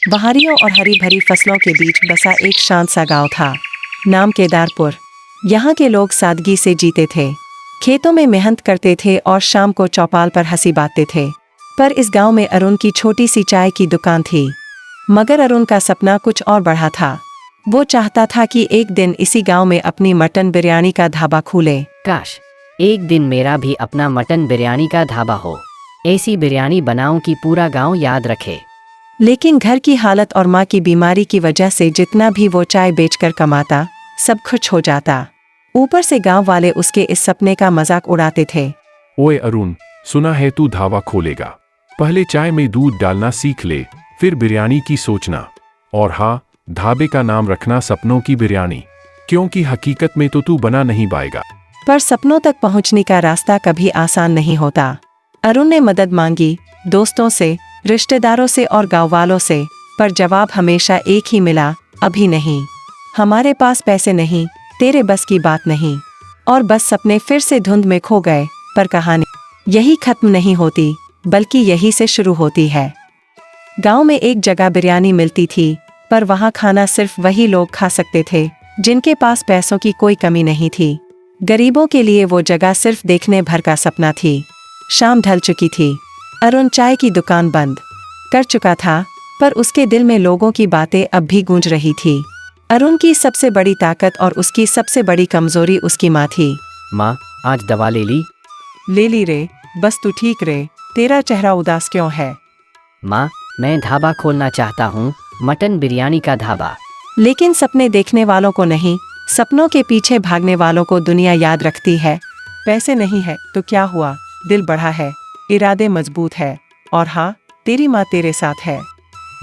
पहाड़ियों और हरी भरी फसलों के बीच बसा एक शांत सा गांव था, नाम केदारपुर। यहाँ के लोग सादगी से जीते थे, खेतों में मेहनत करते थे और शाम को चौपाल पर हंसी बांटते थे। पर इस गांव में अरुण की छोटी सी चाय की दुकान थी। मगर अरुण का सपना कुछ और बड़ा था। वो चाहता था कि एक दिन इसी गांव में अपनी मटन बिरयानी का ढाबा खुले। काश एक दिन मेरा भी अपना मटन बिरयानी का ढाबा हो। ऐसी बिरयानी बनाऊं कि पूरा गांव याद रखे। लेकिन घर की हालत और माँ की बीमारी की वजह से जितना भी वो चाय बेचकर कमाता, सब खर्च हो जाता। ऊपर से गांव वाले उसके इस सपने का मजाक उड़ाते थे। ओए अरुण, सुना है तू ढाबा खोलेगा? पहले चाय में दूध डालना सीख ले, फिर बिरयानी की सोचना। और हाँ, ढाबे का नाम रखना सपनों की बिरयानी, क्योंकि हकीकत में तो तू बना नहीं पाएगा। पर सपनों तक पहुंचने का रास्ता कभी आसान नहीं होता। अरुण ने मदद मांगी, दोस्तों से, रिश्तेदारों से और गाँव वालों से, पर जवाब हमेशा एक ही मिला, अभी नहीं। हमारे पास पैसे नहीं, तेरे बस की बात नहीं। और बस सपने फिर से धुंध में खो गए। पर कहानी यही खत्म नहीं होती, बल्कि यही से शुरू होती है। गांव में एक जगह बिरयानी मिलती थी, पर वहां खाना सिर्फ वही लोग खा सकते थे जिनके पास पैसों की कोई कमी नहीं थी। गरीबों के लिए वो जगह सिर्फ देखने भर का सपना थी। शाम ढल चुकी थी। अरुण चाय की दुकान बंद कर चुका था, पर उसके दिल में लोगों की बातें अब भी गूंज रही थी। अरुण की सबसे बड़ी ताकत और उसकी सबसे बड़ी कमजोरी उसकी माँ थी। माँ, आज दवा ले ली? ले ली रे, बस तू ठीक रे। तेरा चेहरा उदास क्यों है? माँ, मैं ढाबा खोलना चाहता हूँ, मटन बिरयानी का ढाबा। लेकिन सपने देखने वालों को नहीं, सपनों के पीछे भागने वालों को दुनिया याद रखती है। पैसे नहीं है तो क्या हुआ, दिल बढ़ा है, इरादे मजबूत है, और हाँ, तेरी माँ तेरे साथ है।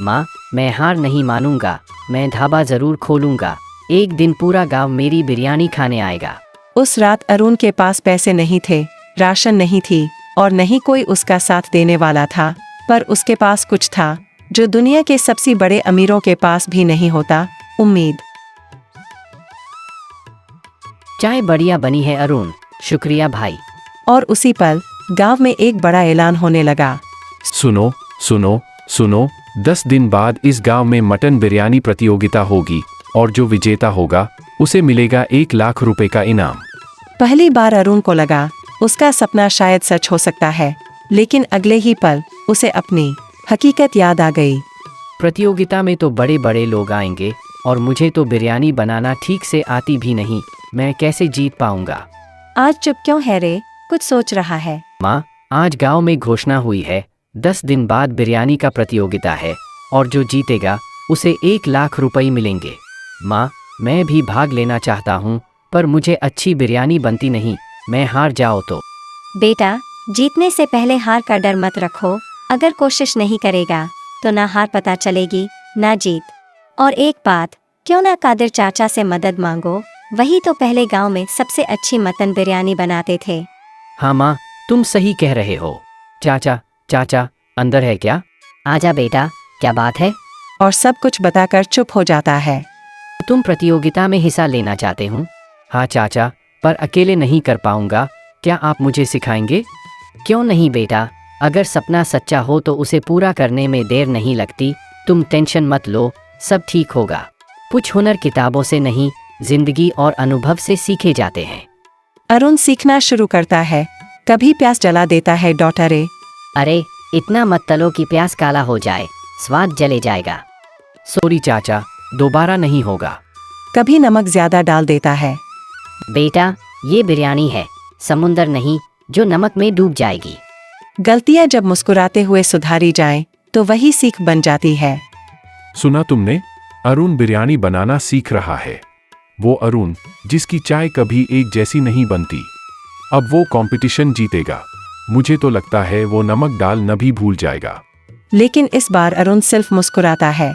माँ, मैं हार नहीं मानूंगा, मैं ढाबा जरूर खोलूंगा। एक दिन पूरा गांव मेरी बिरयानी खाने आएगा। उस रात अरुण के पास पैसे नहीं थे, राशन नहीं थी और नहीं कोई उसका साथ देने वाला था, पर उसके पास कुछ था जो दुनिया के सबसे बड़े अमीरों के पास भी नहीं होता, उम्मीद। चाय बढ़िया बनी है अरुण, शुक्रिया भाई। और उसी पल गांव में एक बड़ा ऐलान होने लगा। सुनो सुनो सुनो, 10 दिन बाद इस गांव में मटन बिरयानी प्रतियोगिता होगी और जो विजेता होगा उसे मिलेगा 1 लाख रुपए का इनाम। पहली बार अरुण को लगा उसका सपना शायद सच हो सकता है, लेकिन अगले ही पल उसे अपनी हकीकत याद आ गई। प्रतियोगिता में तो बड़े बड़े लोग आएंगे और मुझे तो बिरयानी बनाना ठीक से आती भी नहीं, मैं कैसे जीत पाऊंगा? आज चुप क्यों है रे, कुछ सोच रहा है? माँ, आज गांव में घोषणा हुई है, 10 दिन बाद बिरयानी का प्रतियोगिता है और जो जीतेगा उसे 1 लाख रुपए मिलेंगे। माँ, मैं भी भाग लेना चाहता हूँ, पर मुझे अच्छी बिरयानी बनती नहीं, मैं हार जाओ तो? बेटा, जीतने से पहले हार का डर मत रखो। अगर कोशिश नहीं करेगा तो ना हार पता चलेगी ना जीत। और एक बात, क्यों ना कादिर चाचा से मदद मांगो, वही तो पहले गांव में सबसे अच्छी मटन बिरयानी बनाते थे। हाँ माँ, तुम सही कह रहे हो। चाचा चाचा अंदर है क्या? आजा बेटा, क्या बात है? और सब कुछ बताकर चुप हो जाता है। तुम प्रतियोगिता में हिस्सा लेना चाहते हो? हाँ चाचा, पर अकेले नहीं कर पाऊंगा, क्या आप मुझे सिखाएंगे? क्यों नहीं बेटा, अगर सपना सच्चा हो तो उसे पूरा करने में देर नहीं लगती। तुम टेंशन मत लो, सब ठीक होगा। कुछ हुनर किताबों से नहीं, जिंदगी और अनुभव से सीखे जाते हैं। अरुण सीखना शुरू करता है। कभी प्यास जला देता है डॉटरे। अरे इतना मत तलो कि प्याज काला हो जाए, स्वाद जले जाएगा। सॉरी चाचा, दोबारा नहीं होगा। कभी नमक ज्यादा डाल देता है। बेटा, ये बिरयानी है, समुंदर नहीं जो नमक में डूब जाएगी। गलतियां जब मुस्कुराते हुए सुधारी जाएं, तो वही सीख बन जाती है। सुना तुमने, अरुण बिरयानी बनाना सीख रहा है। वो अरुण जिसकी चाय कभी एक जैसी नहीं बनती, अब वो कंपटीशन जीतेगा। मुझे तो लगता है वो नमक डाल न भी भूल जाएगा। लेकिन इस बार अरुण सिर्फ मुस्कुराता है।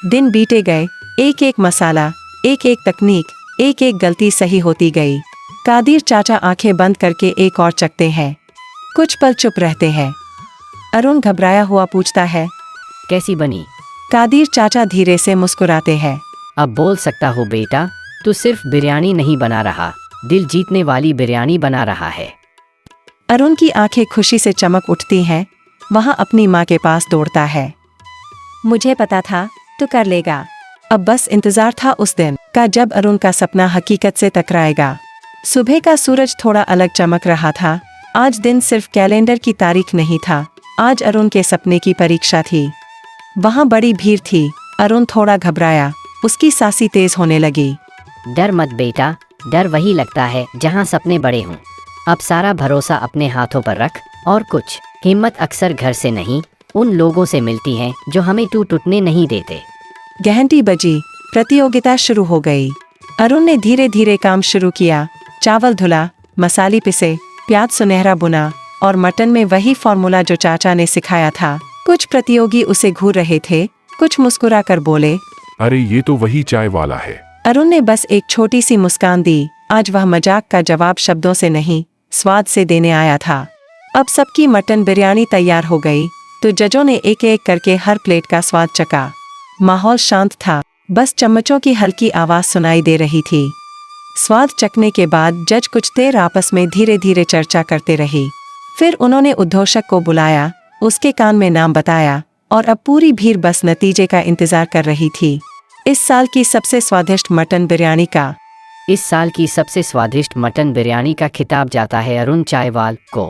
दिन बीते गए, एक एक मसाला, एक एक तकनीक, एक एक गलती सही होती गई। कादिर चाचा आंखें बंद करके एक और चखते हैं, कुछ पल चुप रहते हैं। अरुण घबराया हुआ पूछता है, कैसी बनी? कादिर चाचा धीरे से मुस्कुराते हैं। अब बोल सकता हो बेटा, तू सिर्फ बिरयानी नहीं बना रहा, दिल जीतने वाली बिरयानी बना रहा है। अरुण की आंखें खुशी से चमक उठती हैं। वहां अपनी माँ के पास दौड़ता है। मुझे पता था तू कर लेगा। अब बस इंतजार था उस दिन का जब अरुण का सपना हकीकत से टकराएगा। सुबह का सूरज थोड़ा अलग चमक रहा था। आज दिन सिर्फ कैलेंडर की तारीख नहीं था, आज अरुण के सपने की परीक्षा थी। वहाँ बड़ी भीड़ थी। अरुण थोड़ा घबराया, उसकी सांसें तेज होने लगी। डर मत बेटा, डर वही लगता है जहाँ सपने बड़े हों। अब सारा भरोसा अपने हाथों पर रख और कुछ हिम्मत अक्सर घर से नहीं उन लोगों से मिलती है जो हमें टूटने नहीं देते। घंटी बजी, प्रतियोगिता शुरू हो गई। अरुण ने धीरे धीरे काम शुरू किया। चावल धुला, मसाले पिसे, प्याज सुनहरा बुना और मटन में वही फॉर्मूला जो चाचा ने सिखाया था। कुछ प्रतियोगी उसे घूर रहे थे, कुछ मुस्कुरा कर बोले, अरे ये तो वही चाय वाला है। अरुण ने बस एक छोटी सी मुस्कान दी। आज वह मजाक का जवाब शब्दों से नहीं, स्वाद से देने आया था। अब सबकी मटन बिरयानी तैयार हो गई तो जजों ने एक एक करके हर प्लेट का स्वाद चखा। माहौल शांत था, बस चम्मचों की हल्की आवाज सुनाई दे रही थी। स्वाद चखने के बाद जज कुछ देर आपस में धीरे धीरे चर्चा करते रहे। फिर उन्होंने उद्घोषक को बुलाया, उसके कान में नाम बताया और अब पूरी भीड़ बस नतीजे का इंतजार कर रही थी। इस साल की सबसे स्वादिष्ट मटन बिरयानी का इस साल की सबसे स्वादिष्ट मटन बिरयानी का खिताब जाता है अरुण चायवाल को।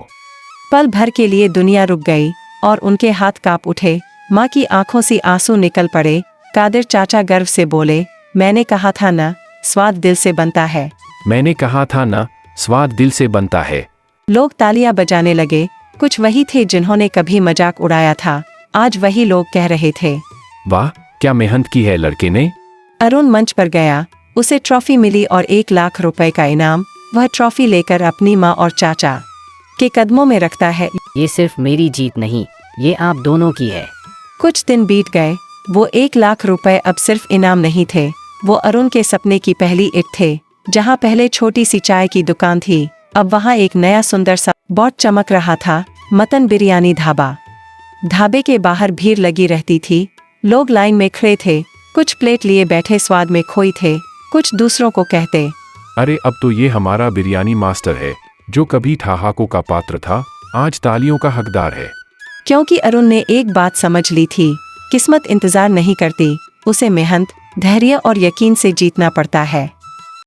पल भर के लिए दुनिया रुक गई और उनके हाथ कांप उठे। माँ की आंखों से आंसू निकल पड़े। कादिर चाचा गर्व से बोले, मैंने कहा था ना, स्वाद दिल से बनता है। मैंने कहा था ना, स्वाद दिल से बनता है। लोग तालियां बजाने लगे। कुछ वही थे जिन्होंने कभी मजाक उड़ाया था, आज वही लोग कह रहे थे, वाह क्या मेहनत की है लड़के ने। अरुण मंच पर गया, उसे ट्रॉफी मिली और 1 लाख रुपए का इनाम। वह ट्रॉफी लेकर अपनी माँ और चाचा के कदमों में रखता है। ये सिर्फ मेरी जीत नहीं, ये आप दोनों की है। कुछ दिन बीत गए। वो 1 लाख रुपए अब सिर्फ इनाम नहीं थे, वो अरुण के सपने की पहली ईंट थे। जहाँ पहले छोटी सी चाय की दुकान थी, अब वहाँ एक नया सुंदर सा बोर्ड चमक रहा था, मटन बिरयानी ढाबा। ढाबे के बाहर भीड़ लगी रहती थी। लोग लाइन में खड़े थे, कुछ प्लेट लिए बैठे स्वाद में खोई थे, कुछ दूसरों को कहते, अरे अब तो ये हमारा बिरयानी मास्टर है, जो कभी ठहाकों का पात्र था आज तालियों का हकदार है। क्योंकि अरुण ने एक बात समझ ली थी, किस्मत इंतजार नहीं करती, उसे मेहनत, धैर्य और यकीन से जीतना पड़ता है।